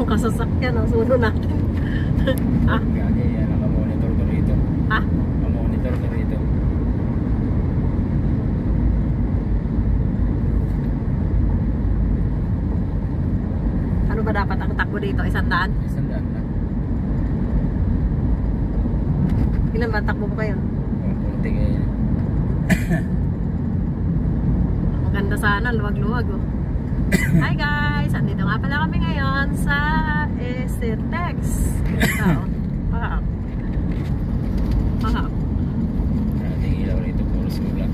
kasasakyan ang suno natin. Ah? Gagi, yan ang monitor ko rito. Ah? Ang monitor ko rito. Ano ba dapat ang takbo dito? 100? 100 na. Ilan ba takbo mo kayo? Kunti kayo. Maganda sana, luwag-luwag oh. Hi guys! Andito nga pala kami ngayon sa Estetex. Ganda oh. Pahap. Pahap. Ating ilaw rito, puro sulat.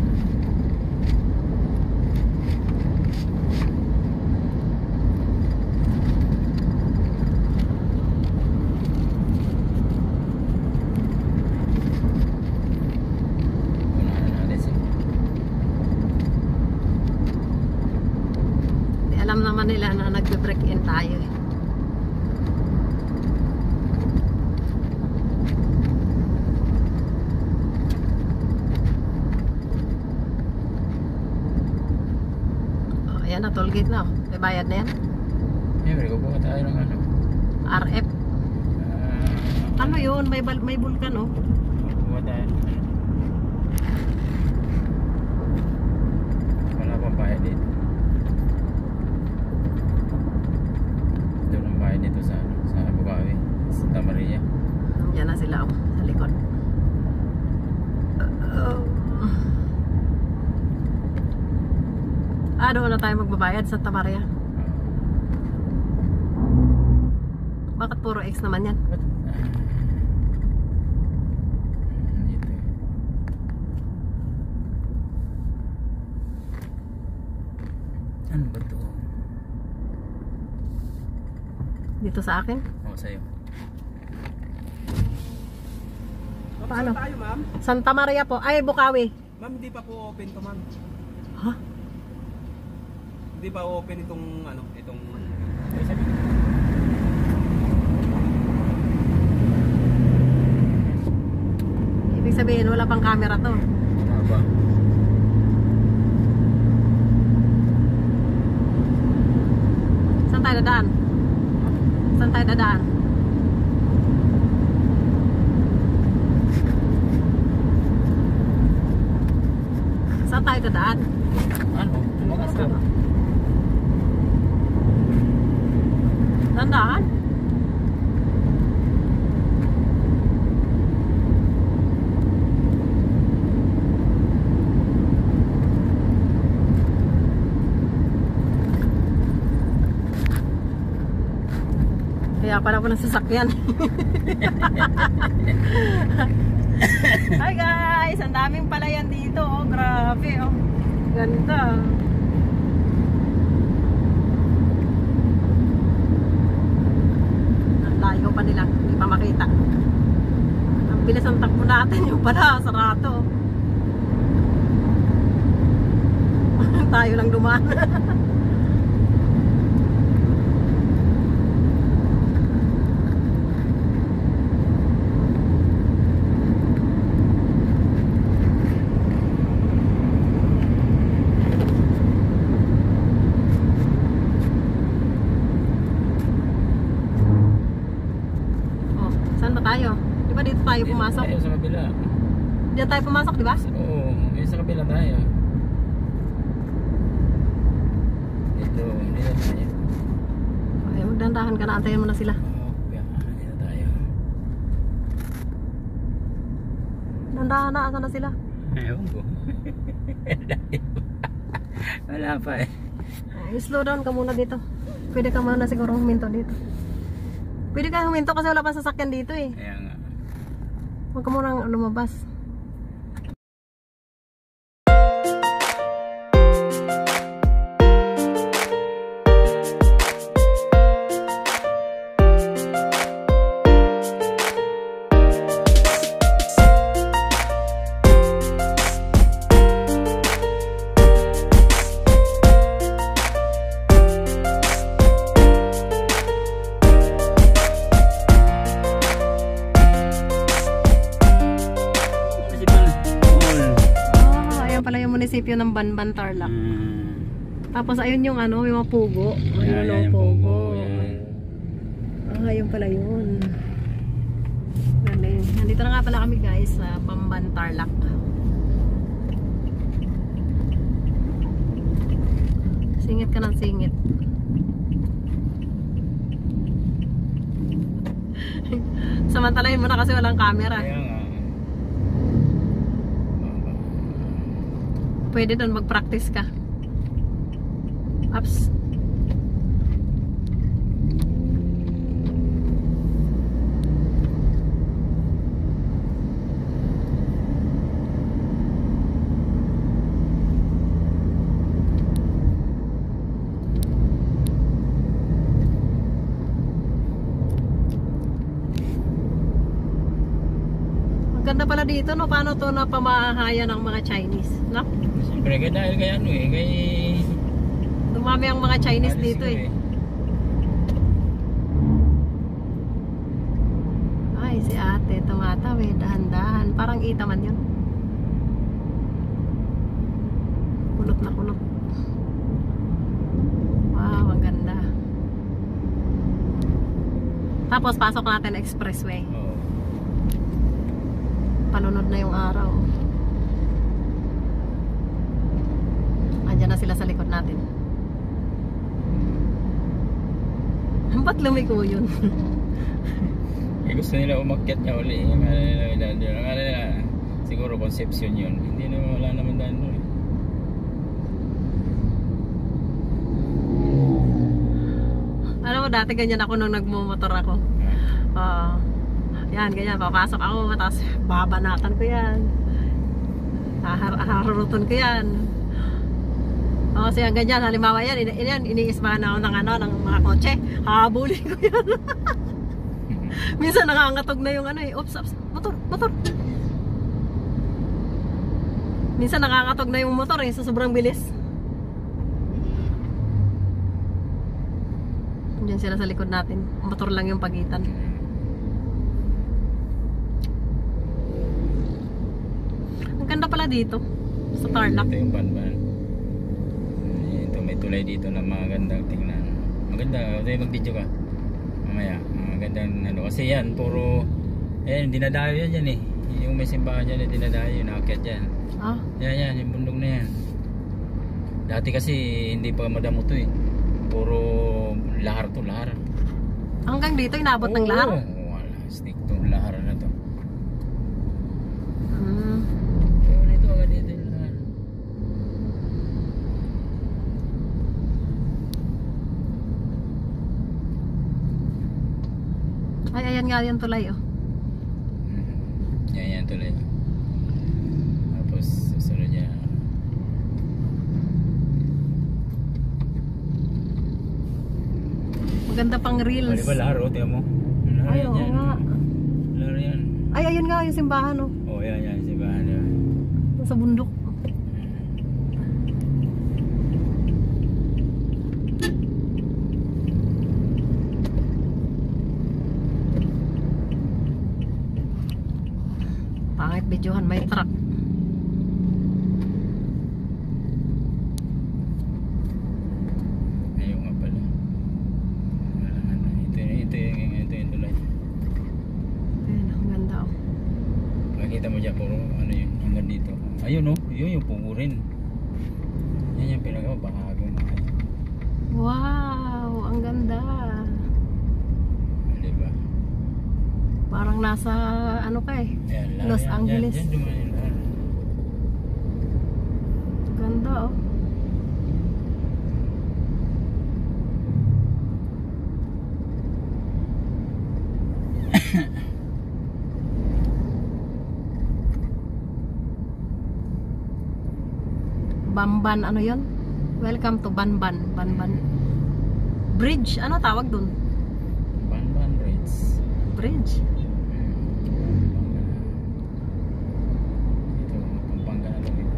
Alam naman nila na nagbe-break-in tayo eh. Oh, ayan na, toll gate na. May bayad na yan. Siyempre, kukuha tayo ng ano. RF. Ano yun? May bulkan oh. Kukuha tayo ng ano. Wala pang bayad dito. Dito sa Bukawi, Santa Maria. Yan na sila oh, sa likod. Doon na tayo magbabayad sa Santa Maria. Bakit puro X naman yan? Dito. Ano ba ito? Dito sa akin? Oo, sa'yo. Paano? Saan tayo, ma'am? Santa Maria po. Ay, Bukawi. Ma'am, hindi pa po open to, ma'am. Ha? Hindi pa open itong, ano, itong... Ibig sabihin, wala pang camera to. Ano ba? Saan tayo dadaan? Saan tayo dadaan? Saan tayo dadaan? Ano? Tumakas ka ba? Dandaan? Kaya pala po ng sasakyan. Hi guys! Ang daming palayan dito oh. Grabe oh. Ganda. Ang layo pa nila. Hindi pa makita. Ang bilis ang takbo natin. Yung pala sarado. Tayo lang dumaan. Tayo. Di ba dito tayo pumasok? Tayo sa kabila. Dito tayo pumasok, di ba? Oo, sa kabila tayo. Dito tayo. Okay, magdandahan ka na. Antayin mo na sila. Okay, dito tayo. Dandahan na. Asa na sila? Ewan ko. Wala pa eh. Slow down ka muna dito. Pwede ka muna siguro huminto dito. Pwede ka huminto kasi wala pa sasakyan dito eh. Kaya nga. Huwag ka munang lumabas. Munisipyo ng Banban, Tarlac. Tapos ayun yung ano, yung mga pugo. Ayan, Ayun, yung pugo. yan. Ayun pala yun. Galing. Nandito na nga pala kami guys sa Bamban Tarlac. Singit ka ng singit. Samantalahin mo na kasi walang camera. Kaya nga. Pwede doon mag-practice ka. Ups. Ganda pala dito, no? Paano to na pamahaya ng mga Chinese, no? Siyempre kaya dahil kay ano eh, kay... Dumami ang mga Chinese alis dito ko eh. Ay, si ate, tumatawid, dahan-dahan. Parang ita man yun. Kulot na kulot. Wow, ang ganda. Tapos pasok natin expressway. Oo. Palunod na yung araw. Andiyan na sila sa likod natin. Ba't lumiko yun? Eh, gusto nila umakyat niya uli. Siguro conception yun. Hindi na wala naman dahil doon. Alam mo, dati ganyan ako nung nagmumotor ako. Yan, ganyan, papasok ako, tapos babanatan ko yan. Haharurutan ko yan. O, siya ganyan, halimbawa yan, iniismahan ako ng ng mga kotse. Habulin ko yan. Minsan nangangatog na yung oops, motor. Minsan nangangatog na yung motor sa sobrang bilis. Diyan sila sa likod natin. Motor lang yung pagitan. Ang ganda pala dito sa Tarlac. Ito yung Banban. Ito may tulay dito na magandang tingnan. Maganda, tayo mag-video ka mamaya. Magandang kasi yan, puro dinadayo yan eh. Yung may simbahan yan, dinadayo, naakyat yan. Yan, yung bundok na yan. Dati kasi hindi pa madamo to eh. Puro lahar to, lahar. Hanggang dito inabot ng lahar? Oo, wala. Stick to lahar na to. Dito agad dito yung lahar. Ay, ayan nga yung tulay oh. Yan tuloy. Tapos susunod niya. Maganda pang reels. Di ba lahar o? Tiyan mo. Ay, oo nga. Lahar yan. Ay, ayun nga yung simbahan oh. Oo, yan. Simbahan yan. Sa bundok. Pangit videohan, may truck. Ayaw nga pala. Ito yung tulay. Ayun, ang ganda oh. Makikita mo dyan, puro yun, hanggang dito. Ayun oh, yun yung pugurin. Yan yung pinag-bahagong mahal. Wow, ang ganda. Diba? Parang nasa ka eh. Yan, Los Angeles. Yan dumaan yung lahar. Ganda oh. Bamban, ano yun? Welcome to Banban. Bridge, ano tawag dun? Banban Bridge. Bridge. Ito, Pampanga na lang ito.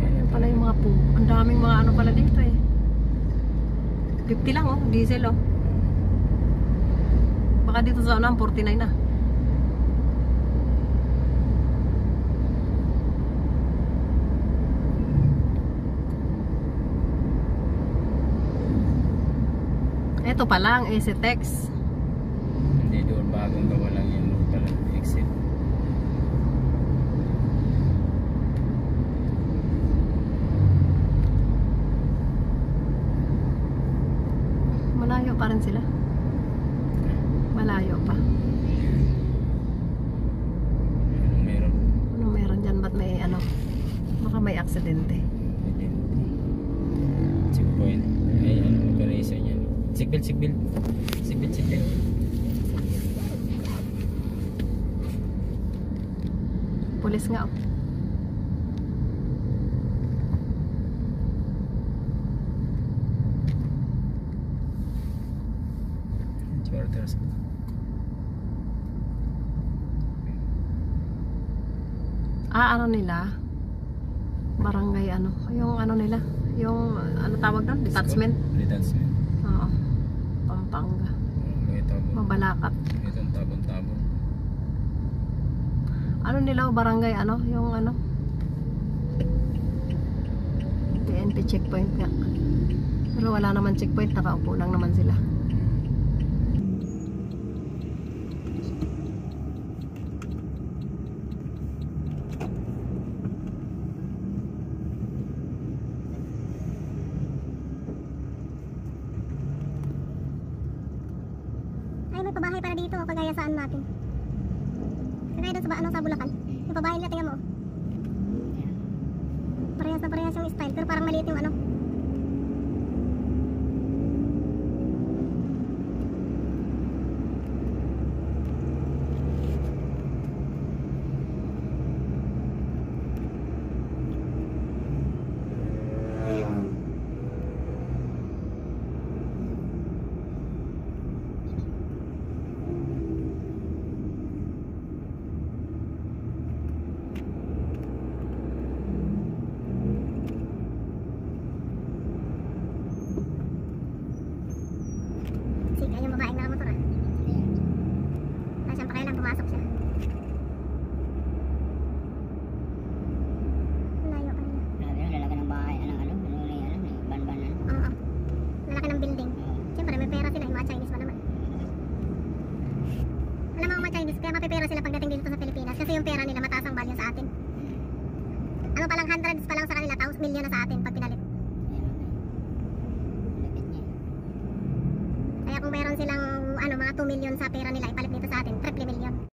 Ayun pala yung mga po. Ang daming mga ano pala dito eh. 50 lang oh, diesel oh. Baka dito sa 49 na. Ito pa lang, EasyTex. Hindi doon, bagong gawa lang yun pala, exit. Malayo pa rin sila. Malayo pa. Anong meron? Anong meron dyan? Ba't may ano? Baka may aksidente. Checkpoint. Ay, ano, operation yan. Seatbelt, seatbelt. Seatbelt, seatbelt. Pulis nga oh. Charters. Ano nila? Barangay ano? Yung ano nila? Yung ano tawag doon? Detachment? Detachment. Oo. Pampanga. Mabalakat. Ito ang tabon-tabon. Ano nila? Barangay ano? Yung ano? PNP checkpoint nga. Pero wala naman checkpoint. Nakaupo lang naman sila. Ay, may pabahay para dito, kagaya saan natin. Kagaya doon sa, sa Bulacan. Yung pabahay nila, tingnan mo. Parehas na parehas yung style, pero parang maliit yung ano. Sige, yung babaeng nakamotor ah. Wala siyang pakialam, pumasok siya. Layo pa nila. Grabe, ang lalaki ng bahay. Ban-ban na. Oo. Lalaki ng building. Siyempre, may pera sila. Yung mga Chinese pa naman. Alam mo ang mga Chinese, kaya mapipera sila pagdating dito sa Pilipinas. Kasi yung pera nila mataas ang value sa atin. Ano pa lang, hundreds pa lang sa kanila, tapos million na sa atin pag pinalit. Kaya kung meron silang ano, mga 2 million sa pera nila, ipalit dito